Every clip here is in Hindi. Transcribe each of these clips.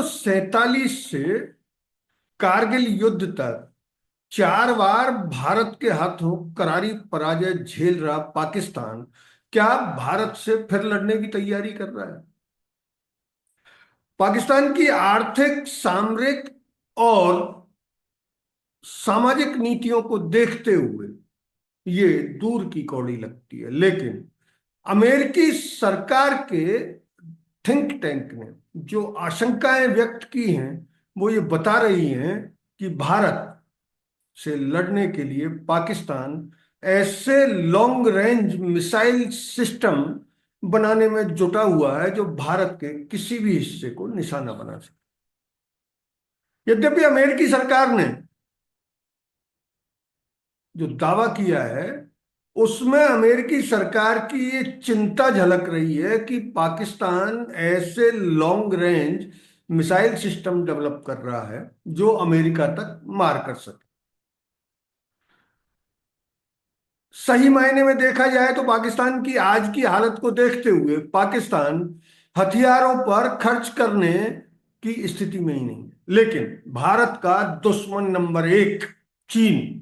1947 से कारगिल युद्ध तक 4 बार भारत के हाथों करारी पराजय झेल रहा पाकिस्तान क्या भारत से फिर लड़ने की तैयारी कर रहा है? पाकिस्तान की आर्थिक, सामरिक और सामाजिक नीतियों को देखते हुए ये दूर की कौड़ी लगती है, लेकिन अमेरिकी सरकार के थिंक टैंक ने जो आशंकाएं व्यक्त की हैं वो ये बता रही हैं कि भारत से लड़ने के लिए पाकिस्तान ऐसे लॉन्ग रेंज मिसाइल सिस्टम बनाने में जुटा हुआ है जो भारत के किसी भी हिस्से को निशाना बना सके। यद्यपि अमेरिकी सरकार ने जो दावा किया है उसमें अमेरिकी सरकार की ये चिंता झलक रही है कि पाकिस्तान ऐसे long range missile system develop कर रहा है जो अमेरिका तक मार कर सके। सही मायने में देखा जाए तो पाकिस्तान की आज की हालत को देखते हुए पाकिस्तान हथियारों पर खर्च करने की स्थिति में ही नहीं है, लेकिन भारत का दुश्मन नंबर 1 चीन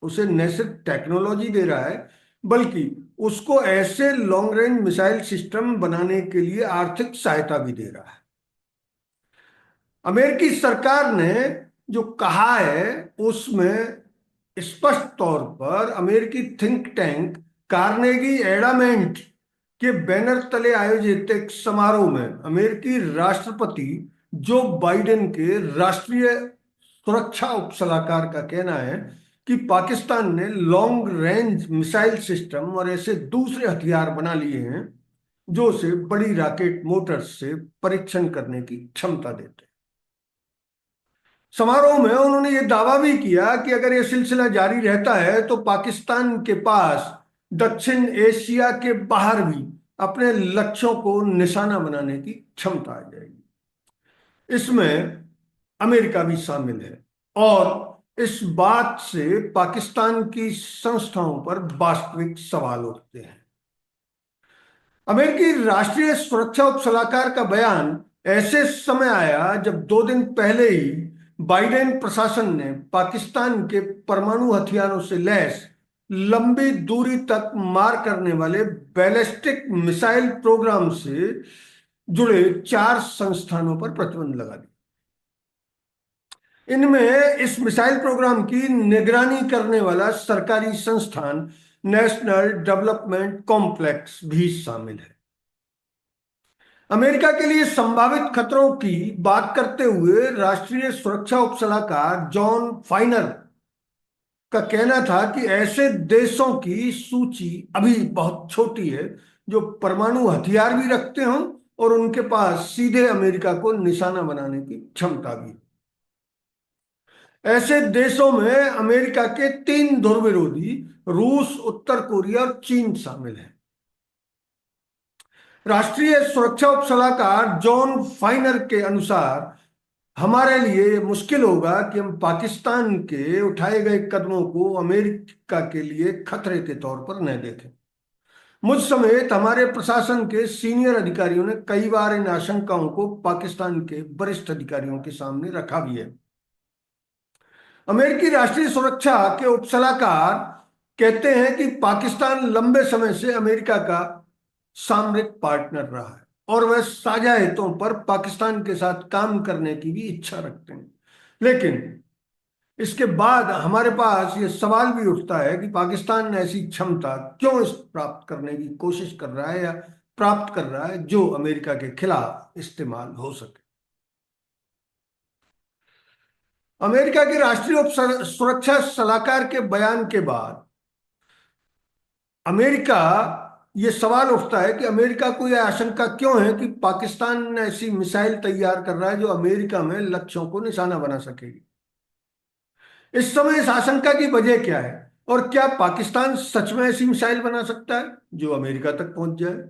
उसे न सिर्फ टेक्नोलॉजी दे रहा है बल्कि उसको ऐसे लॉन्ग रेंज मिसाइल सिस्टम बनाने के लिए आर्थिक सहायता भी दे रहा है। अमेरिकी सरकार ने जो कहा है उसमें स्पष्ट तौर पर अमेरिकी थिंक टैंक कार्नेगी एंडामेंट के बैनर तले आयोजित एक समारोह में अमेरिकी राष्ट्रपति जो बाइडेन के राष्ट्रीय सुरक्षा उप सलाहकार का कहना है कि पाकिस्तान ने लॉन्ग रेंज मिसाइल सिस्टम और ऐसे दूसरे हथियार बना लिए हैं जो उसे बड़ी रॉकेट मोटर्स से परीक्षण करने की क्षमता देते हैं। समारोह में उन्होंने ये दावा भी किया कि अगर ये सिलसिला जारी रहता है तो पाकिस्तान के पास दक्षिण एशिया के बाहर भी अपने लक्ष्यों को निशाना बनाने की क्षमता आ जाएगी। इसमें अमेरिका भी शामिल है और इस बात से पाकिस्तान की संस्थाओं पर वास्तविक सवाल उठते हैं। अमेरिकी राष्ट्रीय सुरक्षा उप सलाहकार का बयान ऐसे समय आया जब 2 दिन पहले ही बाइडेन प्रशासन ने पाकिस्तान के परमाणु हथियारों से लैस लंबी दूरी तक मार करने वाले बैलिस्टिक मिसाइल प्रोग्राम से जुड़े 4 संस्थानों पर प्रतिबंध लगा दिया। इनमें इस मिसाइल प्रोग्राम की निगरानी करने वाला सरकारी संस्थान नेशनल डेवलपमेंट कॉम्प्लेक्स भी शामिल है। अमेरिका के लिए संभावित खतरों की बात करते हुए राष्ट्रीय सुरक्षा उप सलाहकार जॉन फाइनर का कहना था कि ऐसे देशों की सूची अभी बहुत छोटी है जो परमाणु हथियार भी रखते हों और उनके पास सीधे अमेरिका को निशाना बनाने की क्षमता भी। ऐसे देशों में अमेरिका के 3 ध्रुव विरोधी रूस, उत्तर कोरिया और चीन शामिल है। राष्ट्रीय सुरक्षा उप सलाहकार जॉन फाइनर के अनुसार हमारे लिए मुश्किल होगा कि हम पाकिस्तान के उठाए गए कदमों को अमेरिका के लिए खतरे के तौर पर न देखें। मुझ समेत हमारे प्रशासन के सीनियर अधिकारियों ने कई बार इन आशंकाओं को पाकिस्तान के वरिष्ठ अधिकारियों के सामने रखा भी है। अमेरिकी राष्ट्रीय सुरक्षा के उप सलाहकार कहते हैं कि पाकिस्तान लंबे समय से अमेरिका का सामरिक पार्टनर रहा है और वह साझा हितों पर पाकिस्तान के साथ काम करने की भी इच्छा रखते हैं, लेकिन इसके बाद हमारे पास ये सवाल भी उठता है कि पाकिस्तान ऐसी क्षमता क्यों प्राप्त करने की कोशिश कर रहा है या प्राप्त कर रहा है जो अमेरिका के खिलाफ इस्तेमाल हो सके। अमेरिका के राष्ट्रीय सुरक्षा सलाहकार के बयान के बाद अमेरिका ये सवाल उठता है कि अमेरिका को यह आशंका क्यों है कि पाकिस्तान ऐसी मिसाइल तैयार कर रहा है जो अमेरिका में लक्ष्यों को निशाना बना सकेगी। इस समय इस आशंका की वजह क्या है और क्या पाकिस्तान सच में ऐसी मिसाइल बना सकता है जो अमेरिका तक पहुंच जाए?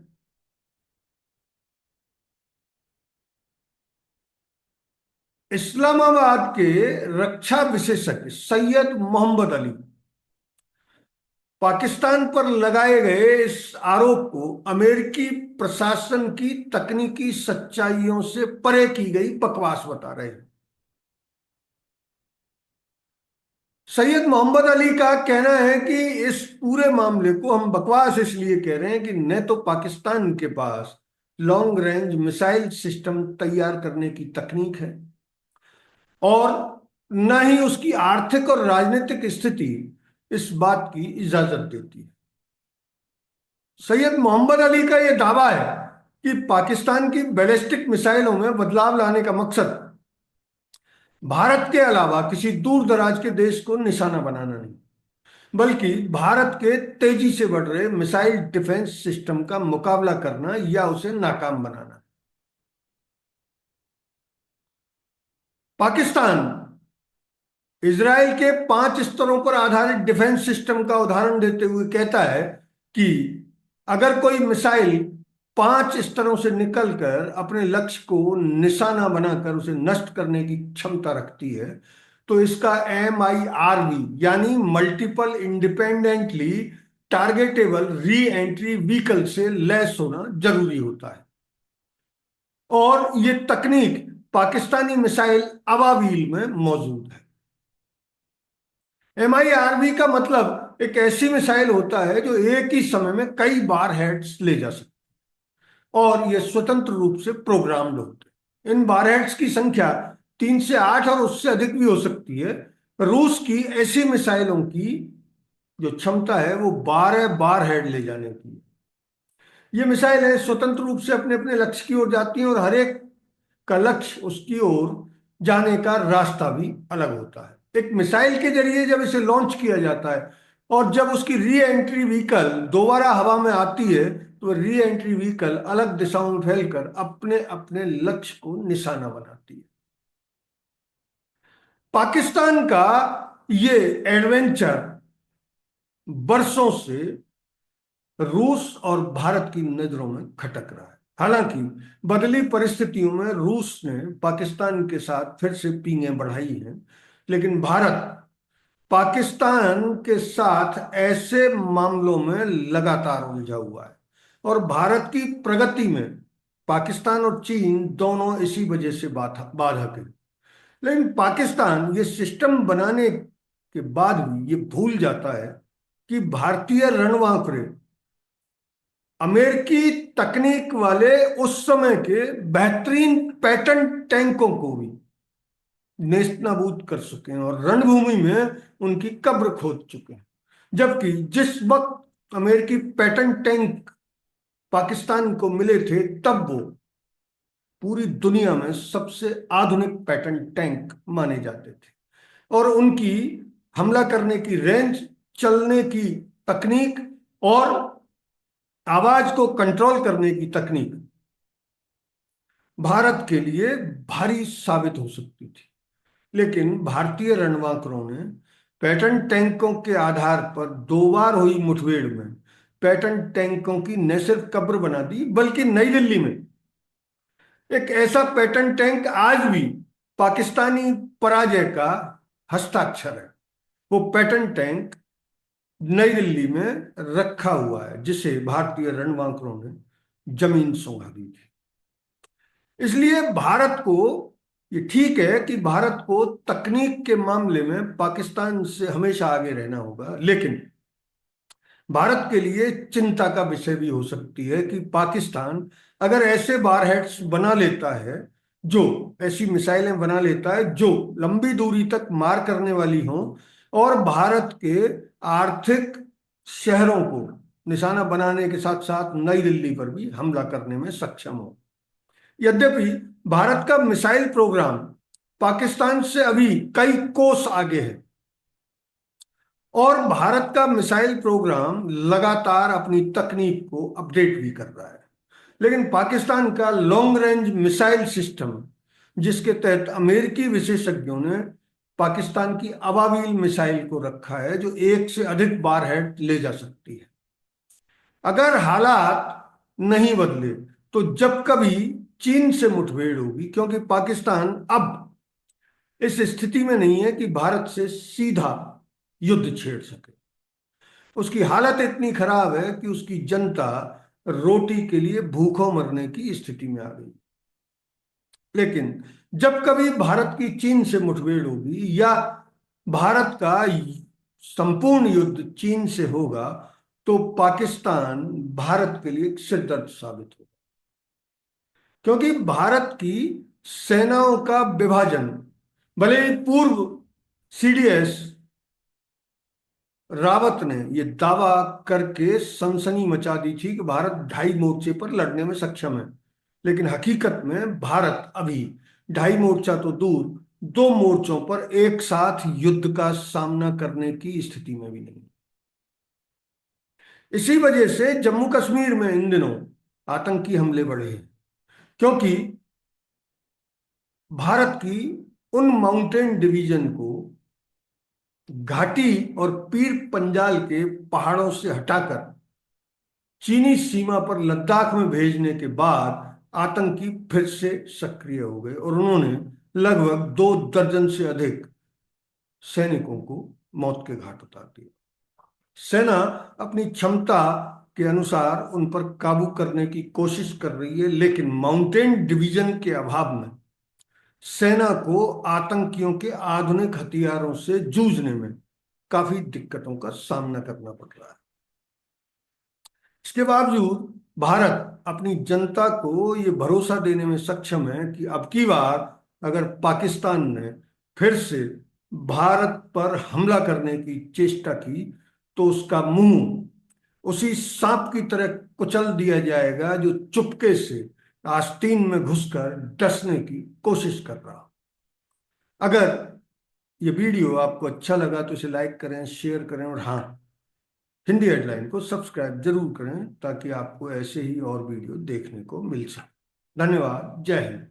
इस्लामाबाद के रक्षा विशेषज्ञ सैयद मोहम्मद अली पाकिस्तान पर लगाए गए इस आरोप को अमेरिकी प्रशासन की तकनीकी सच्चाइयों से परे की गई बकवास बता रहे हैं। सैयद मोहम्मद अली का कहना है कि इस पूरे मामले को हम बकवास इसलिए कह रहे हैं कि न तो पाकिस्तान के पास लॉन्ग रेंज मिसाइल सिस्टम तैयार करने की तकनीक है, और न ही उसकी आर्थिक और राजनीतिक स्थिति इस बात की इजाजत देती है। सैयद मोहम्मद अली का यह दावा है कि पाकिस्तान की बैलिस्टिक मिसाइलों में बदलाव लाने का मकसद भारत के अलावा किसी दूर दराज के देश को निशाना बनाना नहीं, बल्कि भारत के तेजी से बढ़ रहे मिसाइल डिफेंस सिस्टम का मुकाबला करना या उसे नाकाम बनाना। पाकिस्तान इजराइल के 5 स्तरों पर आधारित डिफेंस सिस्टम का उदाहरण देते हुए कहता है कि अगर कोई मिसाइल 5 स्तरों से निकलकर अपने लक्ष्य को निशाना बनाकर उसे नष्ट करने की क्षमता रखती है, तो इसका MIRV यानी multiple independently targetable re entry vehicle से लैस होना जरूरी होता है। और ये तकनीक पाकिस्तानी मिसाइल अबाबील में मौजूद है। MIRV का मतलब एक ऐसी मिसाइल होता है जो एक ही समय में कई बार हेड्स ले जा सकती है, और ये स्वतंत्र रूप से प्रोग्राम्ड होते हैं। इन बार हेड्स की संख्या 3 से 8 और उससे अधिक भी हो सकती है। रूस की ऐसी मिसाइलों की जो क्षमता है वो 12 बार हेड ले जाने की है। ये मिसाइलें स्वतंत्र रूप से अपने अपने लक्ष्य की ओर जाती हैं, और हर एक का लक्ष्य उसकी ओर जाने का रास्ता भी अलग होता है। एक मिसाइल के जरिए जब इसे लॉन्च किया जाता है और जब उसकी री एंट्री व्हीकल दोबारा हवा में आती है, तो री एंट्री व्हीकल अलग दिशाओं में फैलकर अपने अपने लक्ष्य को निशाना बनाती है। पाकिस्तान का ये एडवेंचर बरसों से रूस और भारत की नजरों में खटक रहा है। हालांकि बदली परिस्थितियों में रूस ने पाकिस्तान के साथ फिर से पींगें बढ़ाई हैं, लेकिन भारत पाकिस्तान के साथ ऐसे मामलों में लगातार उलझा हुआ है, और भारत की प्रगति में पाकिस्तान और चीन दोनों इसी वजह से बाधक है। लेकिन पाकिस्तान ये सिस्टम बनाने के बाद भी ये भूल जाता है कि भारतीय रणबांकुरे अमेरिकी तकनीक वाले उस समय के बेहतरीन पैटर्न टैंकों को भी नेस्तनाबूद कर चुके हैं और रणभूमि में उनकी कब्र खोद चुके हैं। जबकि जिस वक्त अमेरिकी पैटर्न टैंक पाकिस्तान को मिले थे, तब वो पूरी दुनिया में सबसे आधुनिक पैटर्न टैंक माने जाते थे, और उनकी हमला करने की रेंज, चलने की तकनीक और आवाज को कंट्रोल करने की तकनीक भारत के लिए भारी साबित हो सकती थी। लेकिन भारतीय रणबांकुरों ने पैटर्न टैंकों के आधार पर 2 बार हुई मुठभेड़ में पैटर्न टैंकों की न सिर्फ कब्र बना दी, बल्कि नई दिल्ली में एक ऐसा पैटर्न टैंक आज भी पाकिस्तानी पराजय का हस्ताक्षर है। वो पैटर्न टैंक नई दिल्ली में रखा हुआ है, जिसे भारतीय रणबांकुरों ने जमीन सुंघा दी थी। इसलिए भारत को, ये ठीक है कि भारत को तकनीक के मामले में पाकिस्तान से हमेशा आगे रहना होगा, लेकिन भारत के लिए चिंता का विषय भी हो सकती है कि पाकिस्तान अगर ऐसे वारहेड्स बना लेता है, जो ऐसी मिसाइलें बना लेता है जो लंबी दूरी तक मार करने वाली हों और भारत के आर्थिक शहरों को निशाना बनाने के साथ साथ नई दिल्ली पर भी हमला करने में सक्षम हो। यद्यपि भारत का मिसाइल प्रोग्राम पाकिस्तान से अभी कई कोस आगे है, और भारत का मिसाइल प्रोग्राम लगातार अपनी तकनीक को अपडेट भी कर रहा है। लेकिन पाकिस्तान का लॉन्ग रेंज मिसाइल सिस्टम, जिसके तहत अमेरिकी विशेषज्ञों ने पाकिस्तान की अबाबील मिसाइल को रखा है, जो 1 से अधिक बार हेड ले जा सकती है, अगर हालात नहीं बदले तो जब कभी चीन से मुठभेड़ होगी, क्योंकि पाकिस्तान अब इस स्थिति में नहीं है कि भारत से सीधा युद्ध छेड़ सके। उसकी हालत इतनी खराब है कि उसकी जनता रोटी के लिए भूखों मरने की स्थिति में आ गई। लेकिन जब कभी भारत की चीन से मुठभेड़ होगी या भारत का संपूर्ण युद्ध चीन से होगा, तो पाकिस्तान भारत के लिए एक सिरदर्द साबित होगा। क्योंकि भारत की सेनाओं का विभाजन, भले ही पूर्व सीडीएस रावत ने यह दावा करके सनसनी मचा दी थी कि भारत ढाई मोर्चे पर लड़ने में सक्षम है, लेकिन हकीकत में भारत अभी ढाई मोर्चा तो दूर, दो मोर्चों पर एक साथ युद्ध का सामना करने की स्थिति में भी नहीं। इसी वजह से जम्मू कश्मीर में इन दिनों आतंकी हमले बढ़े हैं, क्योंकि भारत की उन माउंटेन डिवीजन को घाटी और पीर पंजाल के पहाड़ों से हटाकर चीनी सीमा पर लद्दाख में भेजने के बाद आतंकी फिर से सक्रिय हो गए और उन्होंने लगभग 2 दर्जन से अधिक सैनिकों को मौत के घाट उतार दिया। सेना अपनी क्षमता के अनुसार उन पर काबू करने की कोशिश कर रही है, लेकिन माउंटेन डिवीजन के अभाव में सेना को आतंकियों के आधुनिक हथियारों से जूझने में काफी दिक्कतों का सामना करना पड़ रहा है। इसके बावजूद भारत अपनी जनता को ये भरोसा देने में सक्षम है कि अब की बार अगर पाकिस्तान ने फिर से भारत पर हमला करने की चेष्टा की, तो उसका मुंह उसी सांप की तरह कुचल दिया जाएगा जो चुपके से आस्तीन में घुसकर डसने की कोशिश कर रहा। अगर ये वीडियो आपको अच्छा लगा तो इसे लाइक करें, शेयर करें और हाँ, हिंदी हेडलाइन को सब्सक्राइब जरूर करें ताकि आपको ऐसे ही और वीडियो देखने को मिल सके। धन्यवाद। जय हिंद।